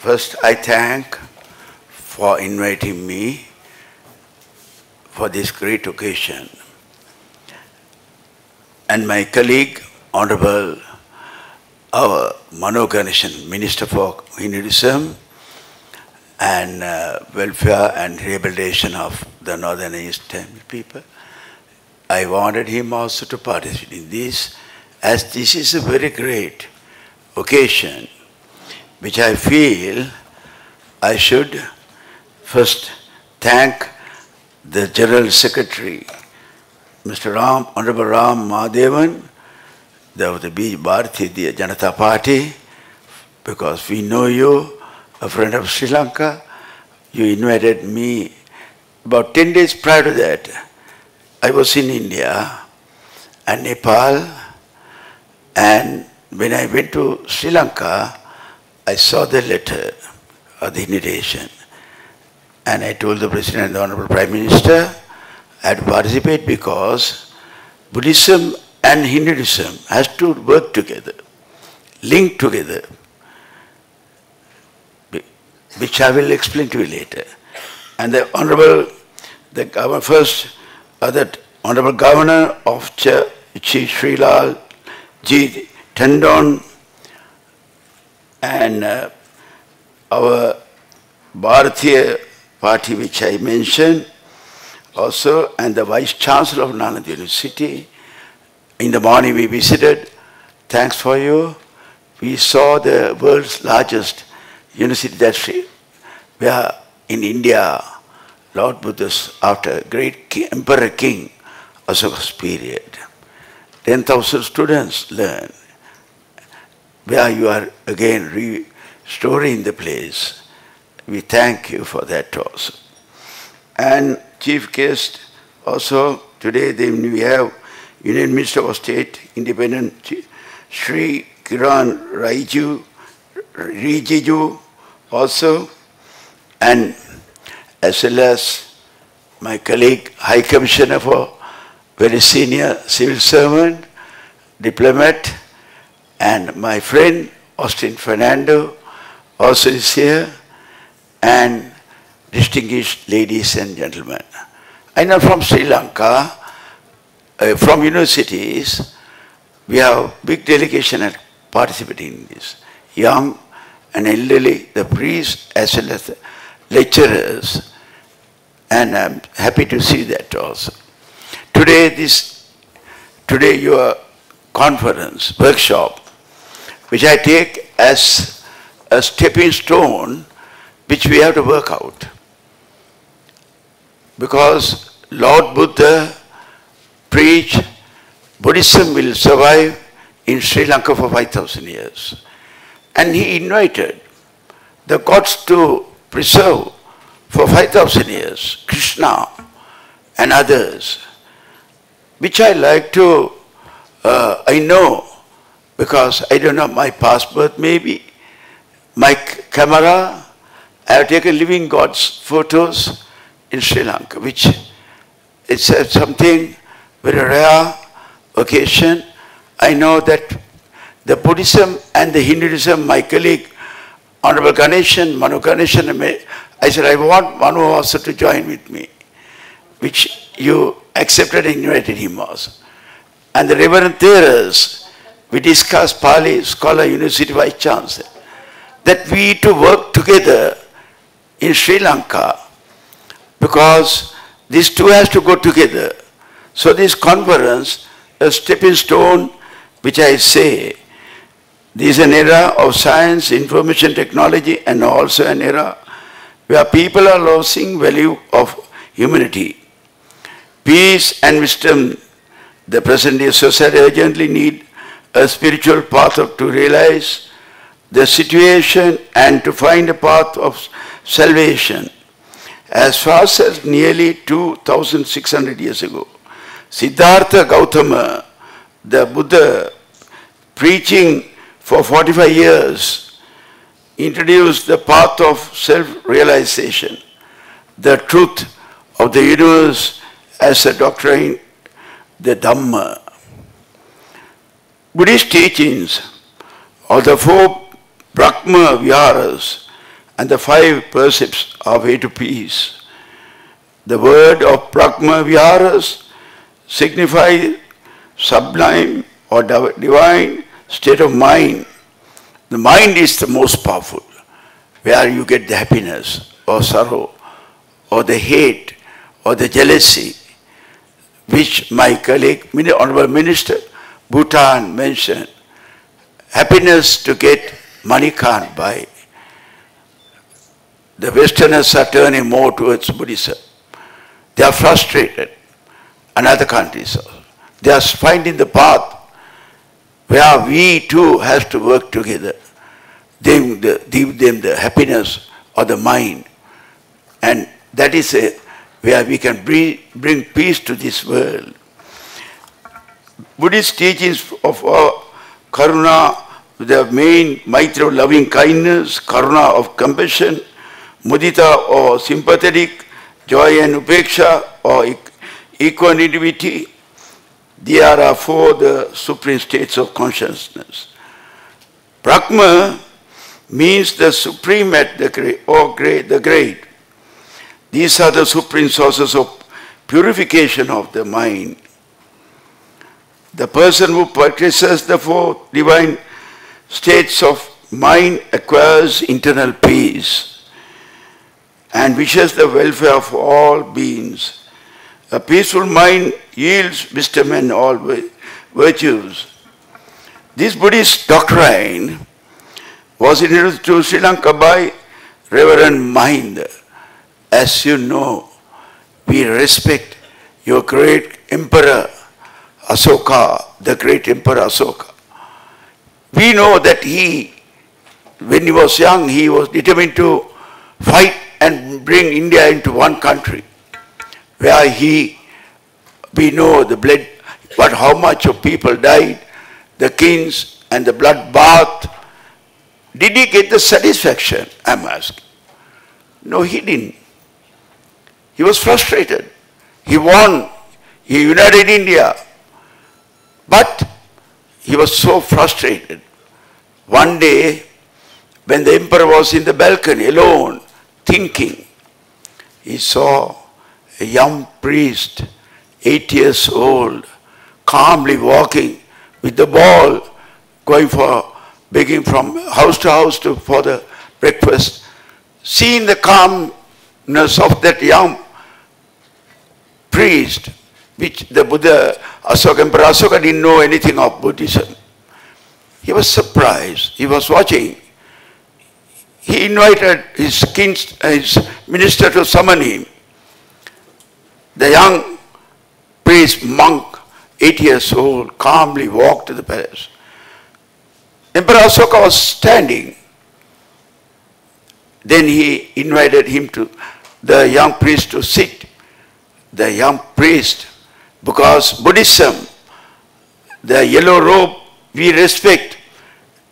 First, I thank for inviting me for this great occasion. And my colleague, Honorable our Mano Ganeshan, Minister for Hinduism and Welfare and Rehabilitation of the Northern Eastern people. I wanted him also to participate in this, as this is a very great occasion, which I feel I should first thank the General Secretary, Mr. Honorable Ram Mahadevan, of the Bharatiya Janata Party, because we know you, a friend of Sri Lanka. You invited me. About 10 days prior to that, I was in India and Nepal, and when I went to Sri Lanka, I saw the letter of the invitation, and I told the President and the Honorable Prime Minister I had to participate because Buddhism and Hinduism has to work together, link together, which I will explain to you later. And the Honorable, Honorable Governor of Sri G. Tandon, and our Bharatiya Party, which I mentioned also, and the Vice Chancellor of Nalanda University. In the morning we visited. Thanks for you. We saw the world's largest university that where in India, Lord Buddha's, after great Emperor King Asoka's period, 10,000 students learn. Where you are again restoring the place. We thank you for that also. And Chief Guest also, today we have Union Minister of State, Independent Sri Kiran Rijiju also, and as well as my colleague, High Commissioner for very senior civil servant, diplomat, and my friend Austin Fernando also is here, and distinguished ladies and gentlemen. I know from Sri Lanka, from universities, we have big delegation at participating in this. Young and elderly, the priests as well as the lecturers, and I'm happy to see that also. Today your conference, workshop, which I take as a stepping stone which we have to work out. Because Lord Buddha preached Buddhism will survive in Sri Lanka for 5,000 years. And he invited the gods to preserve for 5,000 years, Krishna and others, which I like to, I know, because I don't know my past birth maybe, my camera, I have taken living gods photos in Sri Lanka, which it's something very rare occasion. I know that the Buddhism and the Hinduism, my colleague, Honorable Ganeshan, Mano Ganeshan, I said, I want Manu also to join with me, which you accepted and invited him also. And the Reverend Theras, we discussed Pali, Scholar, University Vice Chancellor, that we to work together in Sri Lanka, because these two has to go together. So this conference, a stepping stone, which I say, this is an era of science, information technology, and also an era where people are losing value of humanity. Peace and wisdom, the present day society urgently need a spiritual path to realize the situation and to find a path of salvation. As fast as nearly 2,600 years ago, Siddhartha Gautama, the Buddha, preaching for 45 years, introduced the path of self-realization, the truth of the universe as a doctrine, the Dhamma. Buddhist teachings of the four Brahma Viharas and the 5 precepts are way to peace. The word of Brahma Viharas signifies sublime or divine state of mind. The mind is the most powerful, where you get the happiness or sorrow or the hate or the jealousy, which my colleague, Honorable Minister, Bhutan mentioned. Happiness to get, money can't buy. The Westerners are turning more towards Buddhism. They are frustrated, and other countries also. They are finding the path where we too have to work together. Give them the happiness of the mind. And that is where we can bring peace to this world. Buddhist teachings of Karuna, the main Maitri of loving kindness, Karuna of compassion, Mudita or sympathetic, joy and upeksha or equanimity. They are 4 the supreme states of consciousness. Brahma means the supreme at the great, or great, the great. These are the supreme sources of purification of the mind. The person who practices the 4 divine states of mind acquires internal peace and wishes the welfare of all beings. A peaceful mind yields wisdom and all virtues. This Buddhist doctrine was introduced to Sri Lanka by Reverend Mahinda. As you know, we respect your great Emperor Asoka, the great Emperor Asoka. We know that when he was young, he was determined to fight and bring India into one country, where we know the blood, but how much of people died, the kings and the blood bath. Did he get the satisfaction? I'm asking. No, he didn't. He was frustrated. He won. He united India. But he was so frustrated. One day, when the emperor was in the balcony alone, thinking, he saw a young priest, 8 years old, calmly walking with the ball, begging from house to house for the breakfast. Seeing the calmness of that young priest, which the Buddha, Emperor Asoka didn't know anything of Buddhism. He was surprised. He was watching. He invited his minister to summon him. The young priest, monk, 8 years old, calmly walked to the palace. Emperor Asoka was standing. Then he invited the young priest to sit. The young priest, because Buddhism, the yellow robe, we respect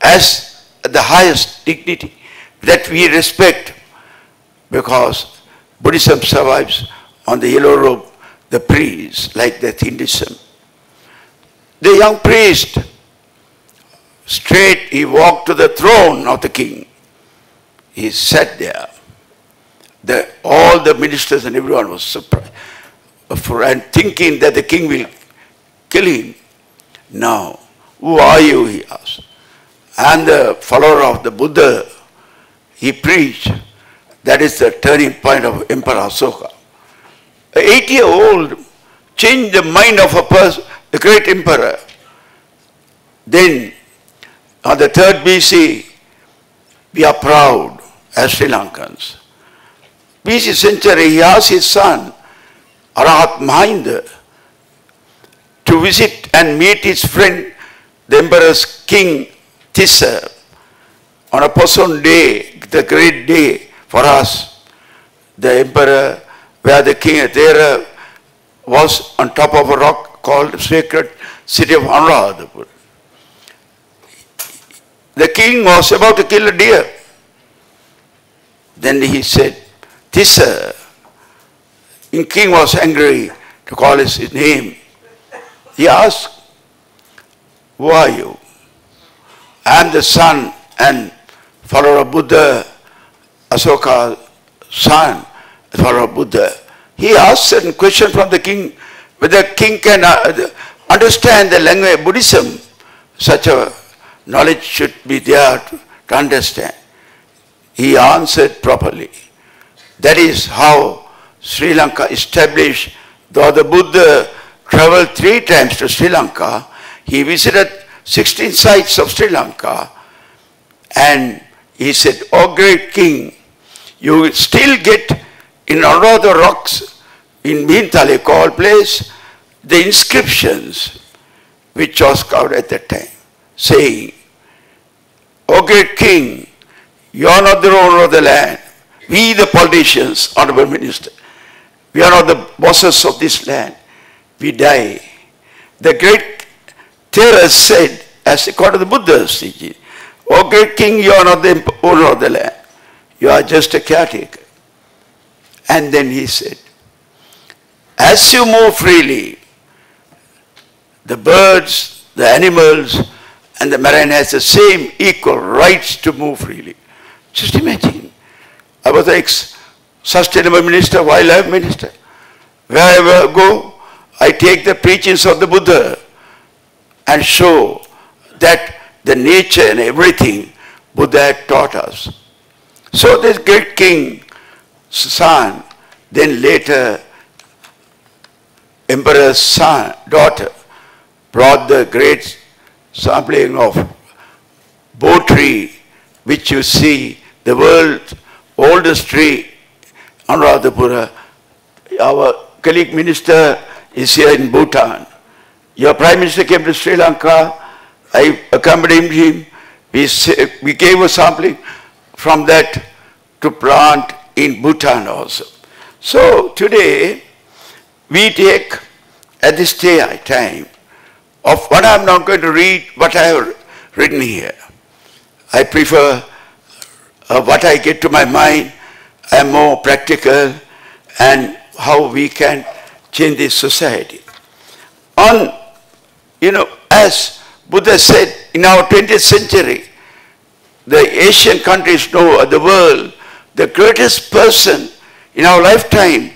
as the highest dignity, that we respect because Buddhism survives on the yellow robe, the priest, like that Hinduism. The young priest, straight he walked to the throne of the king. He sat there. All the ministers and everyone was surprised and thinking that the king will kill him. Now, who are you? He asked. I am the follower of the Buddha. He preached. That is the turning point of Emperor Asoka. An 8-year-old changed the mind of a person, the great emperor. Then, on the 3rd BC, we are proud as Sri Lankans. BC century, he asked his son, Arahat Mahinda, to visit and meet his friend, the emperor's king Tissa, on a Poson day, the great day for us. The emperor, where the king there was on top of a rock called sacred city of Anuradhapur. The king was about to kill a deer. Then he said, Tissa. The king was angry to call his name. He asked, who are you? I am the son and follower of Buddha Asoka's son, follower of Buddha, he asked certain question from the king, whether the king can understand the language of Buddhism. Such a knowledge should be there to understand. He answered properly. That is how Sri Lanka established. Though the Buddha traveled 3 times to Sri Lanka, he visited 16 sites of Sri Lanka, and he said, "O great king, you will still get in all of the rocks in Bhintale called place the inscriptions which was carved at that time, saying, O great king, you are not the owner of the land. We the politicians, honorable minister, we are not the bosses of this land. We die." The great Thera said, as according to the Buddha's teaching, "O great king, you are not the owner of the land. You are just a caretaker." And then he said, as you move freely, the birds, the animals, and the marine has the same equal rights to move freely. Just imagine. I was the ex-sustainable minister, wildlife minister. Wherever I go, I take the preachings of the Buddha and show that the nature and everything Buddha had taught us. So this great king's son, then later emperor's son, daughter, brought the great sampling of bo tree, which you see, the world's oldest tree, Anuradhapura. Our colleague minister is here in Bhutan. Your prime minister came to Sri Lanka. I accompanied him. We gave a sampling from that to plant in Bhutan also. So today we take at this time of what I'm not going to read, what I have written here. I prefer what I get to my mind. I am more practical and how we can change this society. As Buddha said, in our 20th century, the Asian countries know the world, the greatest person in our lifetime,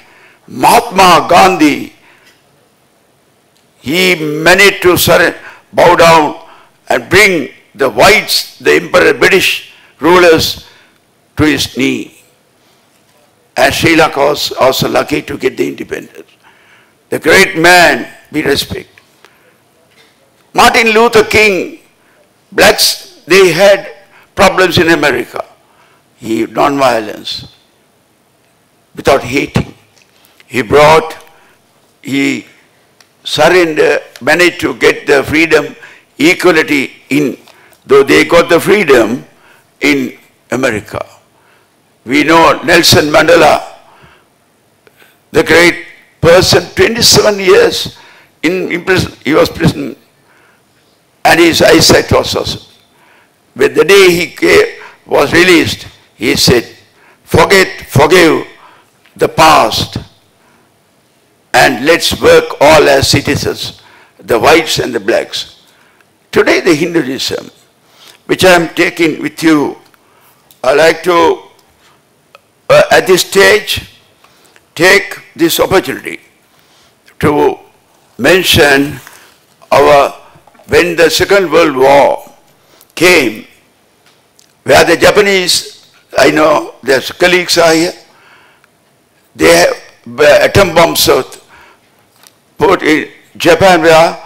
Mahatma Gandhi, he managed to bow down and bring the whites, the emperor, British rulers, to his knee. And Sri Lanka was also lucky to get the independence. The great man we respect. Martin Luther King, blacks, they had problems in America. Non-violence, without hating. He surrendered, managed to get the freedom, equality though they got the freedom in America. We know Nelson Mandela, the great person, 27 years in prison, he was prison, and his eyesight was also. But the day he was released, he said, forgive the past, and let's work all as citizens, the whites and the blacks. Today the Hinduism, which I am taking with you, I like to, at this stage, take this opportunity to mention when the Second World War came, where the Japanese, I know their colleagues are here, they have atom bombs put in Japan where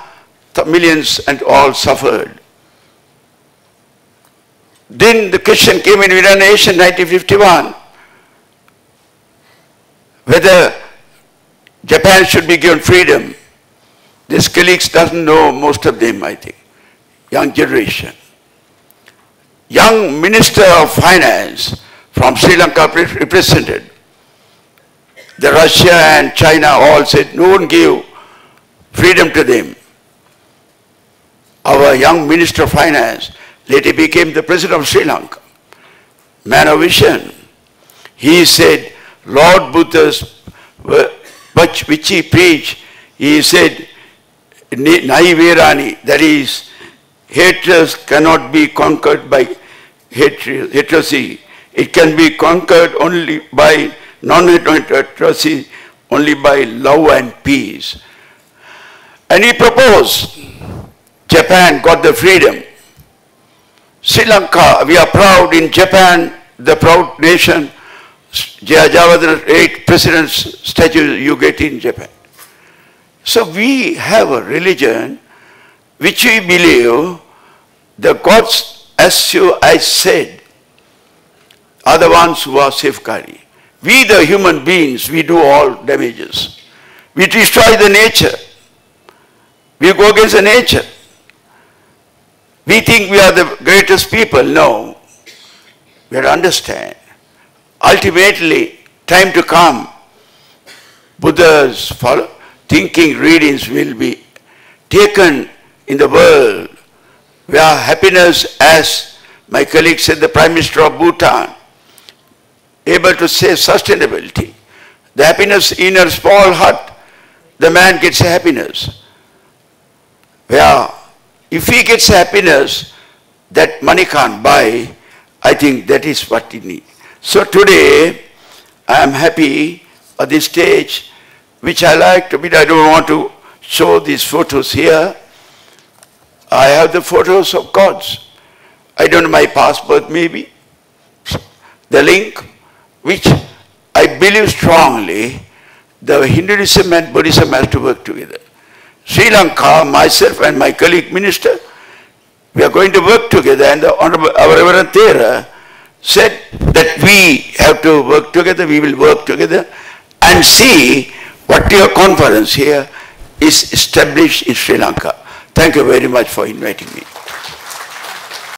millions and all suffered. Then the question came in United Nations 1951, whether Japan should be given freedom. These colleagues doesn't know, most of them, I think, young generation. Young Minister of Finance from Sri Lanka represented. The Russia and China all said, no one gave freedom to them. Our young Minister of Finance later became the President of Sri Lanka. Man of vision. He said, Lord Buddha's, which he preached, he said, Naiverani, that is, hatred cannot be conquered by hatred. It can be conquered only by non-atrocity, only by love and peace. And he proposed, Japan got the freedom. Sri Lanka, we are proud in Japan, the proud nation. Jayawickrama 8 president's statue you get in Japan. So we have a religion which we believe the gods, as I said, are the ones who are safeguarding. We the human beings, we do all damages. We destroy the nature. We go against the nature. We think we are the greatest people. No. We have to understand. Ultimately, time to come, Buddha's thinking readings will be taken in the world where happiness, as my colleague said, the Prime Minister of Bhutan, able to say sustainability. The happiness in a small hut, the man gets happiness. Where if he gets happiness that money can't buy, I think that is what he needs. So today, I am happy at this stage, which I like to be. I don't want to show these photos here. I have the photos of gods. I don't know my passport maybe. The link, which I believe strongly, the Hinduism and Buddhism have to work together. Sri Lanka, myself and my colleague minister, we are going to work together, and the Honorable our Reverend Perera said that we have to work together, we will work together and see what your conference here is established in Sri Lanka. Thank you very much for inviting me.